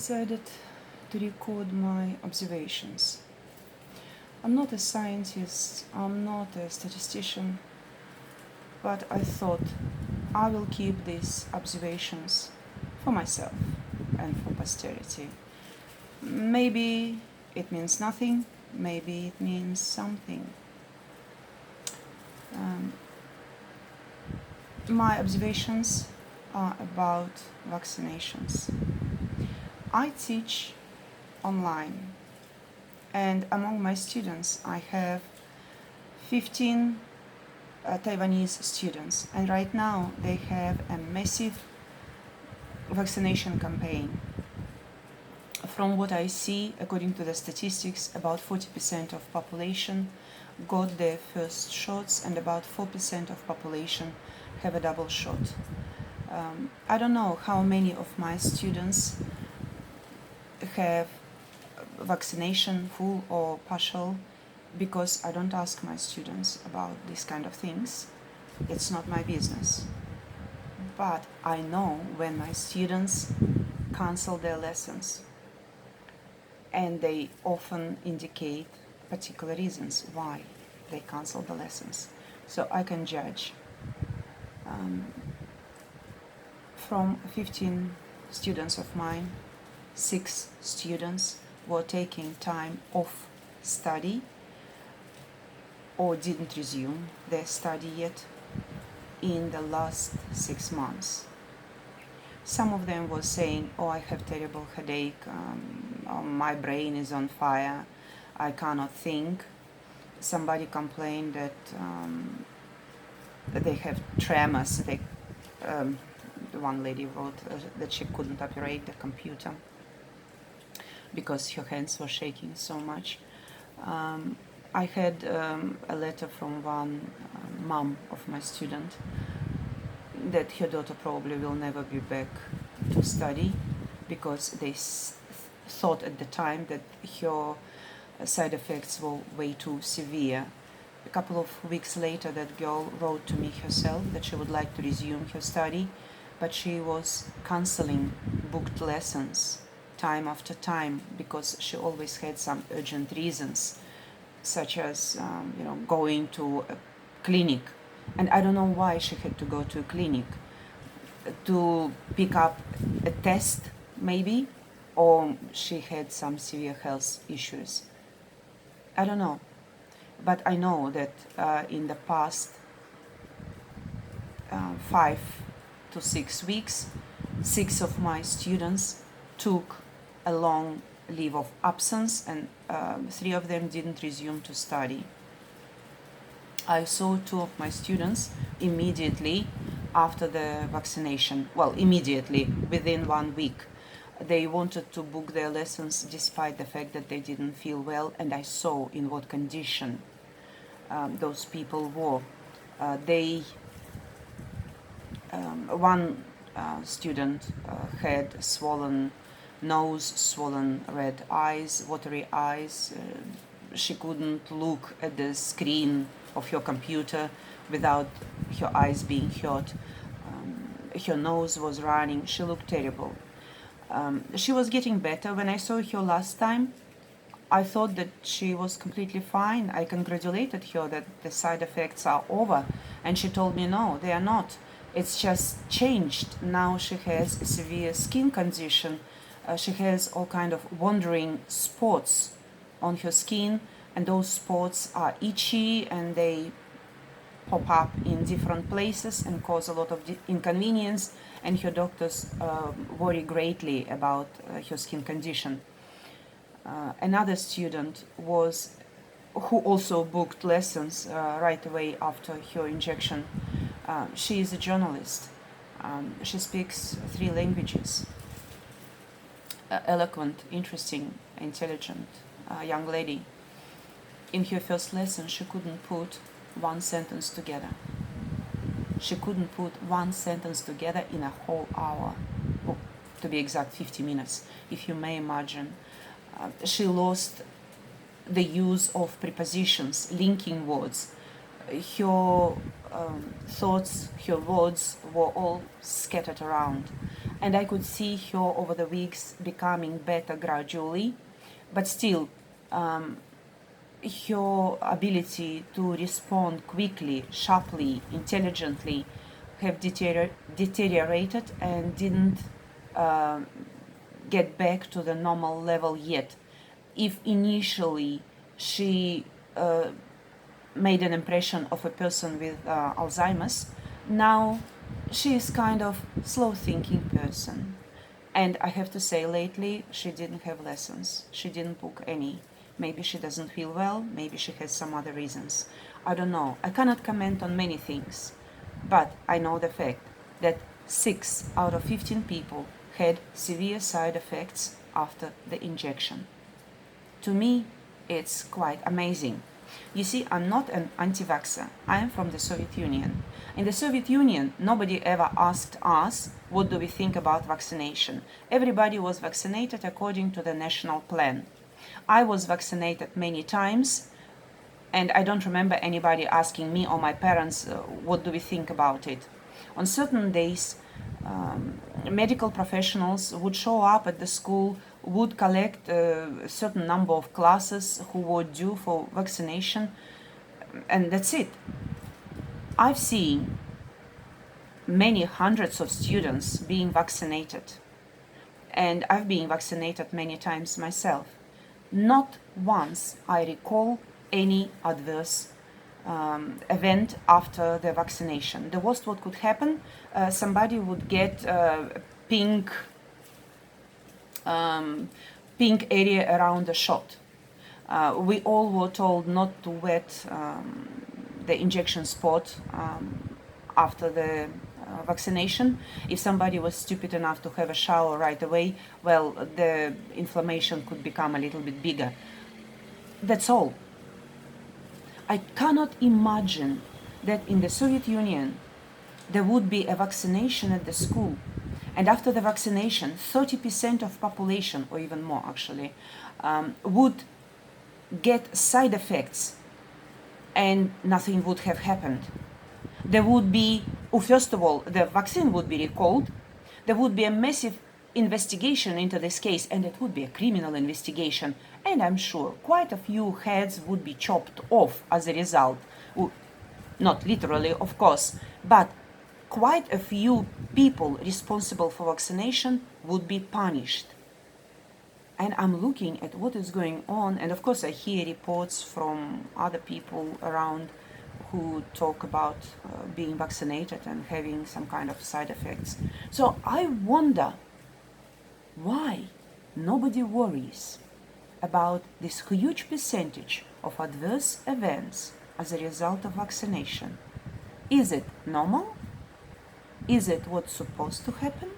decided to record my observations. I'm not a scientist, I'm not a statistician, but I thought I will keep these observations for myself and for posterity. Maybe it means nothing, maybe it means something. My observations are about vaccinations. I teach online, and among my students I have 15 Taiwanese students, and right now they have a massive vaccination campaign. From what I see, according to the statistics, about 40% of population got their first shots, and about 4% of population have a double shot. I don't know how many of my students have vaccination, full or partial, because I don't ask my students about these kind of things. It's not my business. But I know when my students cancel their lessons, and they often indicate particular reasons why they cancel the lessons. So I can judge. From 15 students of mine, 6 students were taking time off study or didn't resume their study yet in the last 6 months. Some of them were saying, oh, I have terrible headache, my brain is on fire, I cannot think. Somebody complained that they have tremors. One lady wrote that she couldn't operate the computer because her hands were shaking so much. I had a letter from one mom of my student that her daughter probably will never be back to study because they thought at the time that her side effects were way too severe. A couple of weeks later, that girl wrote to me herself that she would like to resume her study, but she was canceling booked lessons time after time because she always had some urgent reasons, such as going to a clinic. And I don't know why she had to go to a clinic. To pick up a test, maybe, or she had some severe health issues. I don't know. But I know that in the past 5 to 6 weeks, 6 of my students took a long leave of absence, and 3 of them didn't resume to study. I saw 2 of my students immediately after the vaccination. Well, immediately, within 1 week. They wanted to book their lessons despite the fact that they didn't feel well, and I saw in what condition those people were. One student had swollen nose, swollen red eyes, watery eyes. She couldn't look at the screen of her computer without her eyes being hurt. Her nose was running. She looked terrible. She was getting better. When I saw her last time, I thought that she was completely fine. I congratulated her that the side effects are over, and she told me no, they are not. It's just changed. Now she has a severe skin condition. She has all kind of wandering spots on her skin, and those spots are itchy and they pop up in different places and cause a lot of inconvenience, and her doctors worry greatly about her skin condition. Another student who also booked lessons right away after her injection. She is a journalist. She speaks 3 languages. Eloquent, interesting, intelligent young lady. In her first lesson, she couldn't put one sentence together. She couldn't put one sentence together in a whole hour, or to be exact, 50 minutes, if you may imagine. She lost the use of prepositions, linking words. Her thoughts, her words were all scattered around. and I could see her over the weeks becoming better gradually, but still, her ability to respond quickly, sharply, intelligently have deteriorated and didn't get back to the normal level yet. If initially she made an impression of a person with Alzheimer's, now she is kind of slow thinking person. And I have to say, lately she didn't have lessons. She didn't book any. Maybe she doesn't feel well, maybe she has some other reasons. I don't know. I cannot comment on many things. But I know the fact that 6 out of 15 people had severe side effects after the injection. To me, it's quite amazing. You see, I'm not an anti-vaxxer. I am from the Soviet Union. In the Soviet Union, nobody ever asked us what do we think about vaccination. Everybody was vaccinated according to the national plan. I was vaccinated many times, and I don't remember anybody asking me or my parents what do we think about it. On certain days, medical professionals would show up at the school, would collect a certain number of classes who were due for vaccination, and that's it. I've seen many hundreds of students being vaccinated, and I've been vaccinated many times myself. Not once I recall any adverse event after the vaccination. The worst what could happen, somebody would get pink area around the shot. We all were told not to wet the injection spot after the vaccination. If somebody was stupid enough to have a shower right away, well, the inflammation could become a little bit bigger. That's all. I cannot imagine that in the Soviet Union there would be a vaccination at the school, and after the vaccination 30% of population, or even more actually, would get side effects and nothing would have happened. There would be, first of all, the vaccine would be recalled, there would be a massive investigation into this case, and it would be a criminal investigation, and I'm sure quite a few heads would be chopped off as a result. Not literally, of course, but quite a few people responsible for vaccination would be punished. And I'm looking at what is going on, and of course I hear reports from other people around who talk about being vaccinated and having some kind of side effects. So I wonder why nobody worries about this huge percentage of adverse events as a result of vaccination. Is it normal? Is it what's supposed to happen?